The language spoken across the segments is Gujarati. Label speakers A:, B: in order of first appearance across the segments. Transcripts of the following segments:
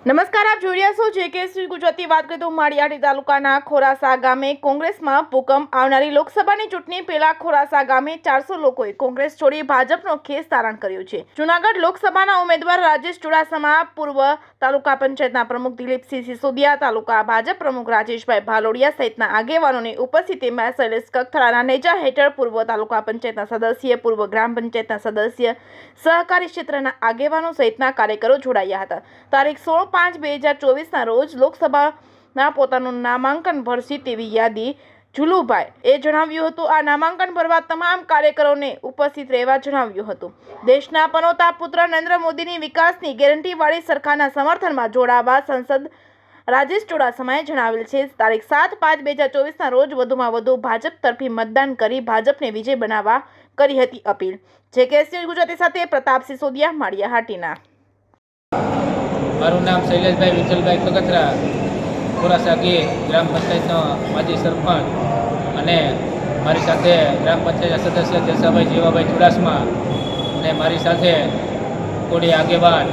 A: નમસ્કાર, આપ જોઈ રહ્યા છો જેકેએસટી ગુજરાતી। વાત કરીએ તો માળિયાહાટી તાલુકાના ખોરાસા ગામે કોંગ્રેસમાં ભૂકંપ। આવનારી લોકસભાની ચૂંટણી પહેલા ખોરાસા ગામે 400 લોકોએ કોંગ્રેસ છોડી ભાજપનો ખેસ ધારણ કર્યો છે। જૂનાગઢ લોકસભાના ઉમેદવાર રાજેશ ચુડાસમા, પૂર્વ તાલુકા પંચાયતના પ્રમુખ દિલીપસિંહ સિસોદિયા, તાલુકા ભાજપ પ્રમુખ રાજેશભાઈ ભાલોડિયા સહિતના આગેવાનોની ઉપસ્થિતિમાં શૈલેષ કથરાના નેજા હેઠળ પૂર્વ તાલુકા પંચાયતના સદસ્ય, પૂર્વ ગ્રામ પંચાયતના સદસ્ય, સહકારી ક્ષેત્રના આગેવાનો સહિતના કાર્યકરો જોડાયા હતા। તારીખ 16/5/2024 રોજ લોકસભાના પોતાનું નામાંકન ભરશે તેવી યાદી ઝુલુભાઈએ જણાવ્યું હતું। આ નામાંકન ભરવા તમામ કાર્યકરોને ઉપસ્થિત રહેવા જણાવ્યું હતું। દેશના પનોતા પુત્ર નરેન્દ્ર મોદીની વિકાસની ગેરંટીવાળી સરકારના સમર્થનમાં જોડાવા સાંસદ રાજેશ ચુડાસમાએ જણાવેલ છે। તારીખ 7/5/2024 રોજ વધુમાં વધુ ભાજપ તરફી મતદાન કરી ભાજપને વિજય બનાવવા કરી હતી અપીલ। જેકેએસટી ગુજરાતી સાથે પ્રતાપ સિસોદિયા, માળિયાહાટીના।
B: મારું નામ શૈલેષભાઈ વિઠ્ઠલભાઈ કગથરા, ખોરાસા ગ્રામ પંચાયતનો માજી સરપંચ અને મારી સાથે ગ્રામ પંચાયતના સદસ્ય જસાભાઈ જીવાભાઈ ચુડાસમા અને મારી સાથે કોડી આગેવાન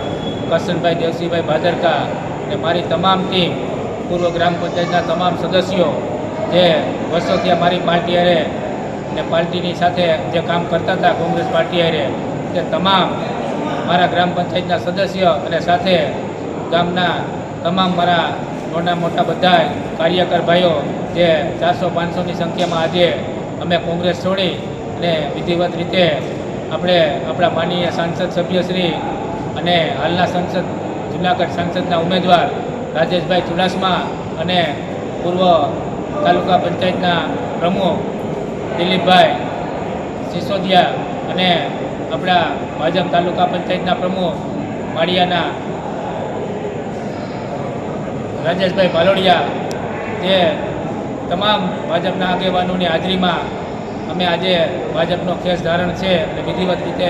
B: કરશનભાઈ દેવસિંહભાઈ ભાદરકા અને મારી તમામ ટીમ, પૂર્વ ગ્રામ પંચાયતના તમામ સદસ્યો જે વર્ષોથી મારી પાર્ટી હારે અને પાર્ટીની સાથે જે કામ કરતા હતા કોંગ્રેસ પાર્ટી હારે, તે તમામ મારા ગ્રામ પંચાયતના સદસ્ય અને સાથે ગામના તમામ મારા નાના મોટા બધા કાર્યકર ભાઈઓ જે 400-500ની સંખ્યામાં આજે અમે કોંગ્રેસ છોડી અને વિધિવત રીતે આપણે આપણા માનનીય સાંસદ સભ્યશ્રી અને હાલના સંસદ જૂનાગઢ સાંસદના ઉમેદવાર રાજેશભાઈ ચુડાસમા અને પૂર્વ તાલુકા પંચાયતના પ્રમુખ દિલીપભાઈ સિસોદિયા અને આપણા ભાજપ તાલુકા પંચાયતના પ્રમુખ માળિયાના રાજેશભાઈ ભાલોડિયા, તે તમામ ભાજપના આગેવાનોની હાજરીમાં અમે આજે ભાજપનો ખેસ ધારણ છે અને વિધિવત રીતે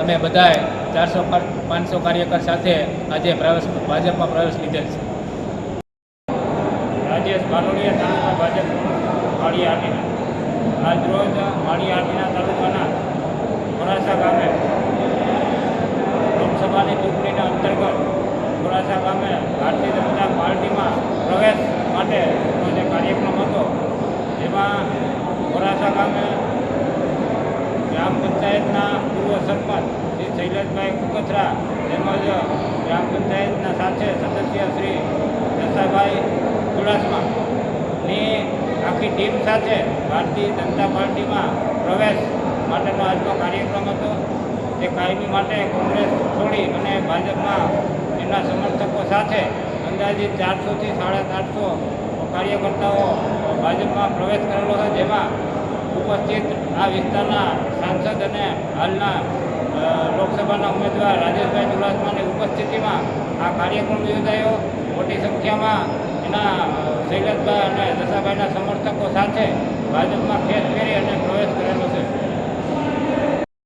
B: અમે બધાએ 400-500 કાર્યકર સાથે આજે ભાજપમાં પ્રવેશ લીધેલ છે।
C: રાજેશ ભાલોડિયા, તાલુકા ભાજપ માળિયાહાટીના। આજરોજ માળિયાહાટીના તાલુકાના ખોરાસા ગામે લોકસભાની ચૂંટણીના અંતર્ગત ખોરાસા ગામે ભારતીય જનતા પાર્ટીમાં પ્રવેશ માટેનો જે કાર્યક્રમ હતો, જેમાં ખોરાસા ગામે ગ્રામ પંચાયતના પૂર્વ સરપંચ શ્રી શૈલેષભાઈ કુકથરા તેમજ ગ્રામ પંચાયતના સાથે સદસ્ય શ્રી જસાભાઈ ચુડાસમાની આખી ટીમ સાથે ભારતીય જનતા પાર્ટીમાં પ્રવેશ માટેનો આજનો કાર્યક્રમ હતો। જે કાયમી માટે કોંગ્રેસ છોડી અને ભાજપમાં એના સમર્થકો સાથે અંદાજિત 400થી 850 કાર્યકર્તાઓ ભાજપમાં પ્રવેશ કરેલો છે, જેમાં ઉપસ્થિત આ વિસ્તારના સાંસદ અને હાલના લોકસભાના ઉમેદવાર રાજેશભાઈ ચુડાસમાની ઉપસ્થિતિમાં આ કાર્યક્રમ યોજાયો। મોટી સંખ્યામાં એના શૈલેષભાઈ અને જસાભાઈના સમર્થકો સાથે ભાજપમાં ખેસ પહેરી અને પ્રવેશ કરેલો છે।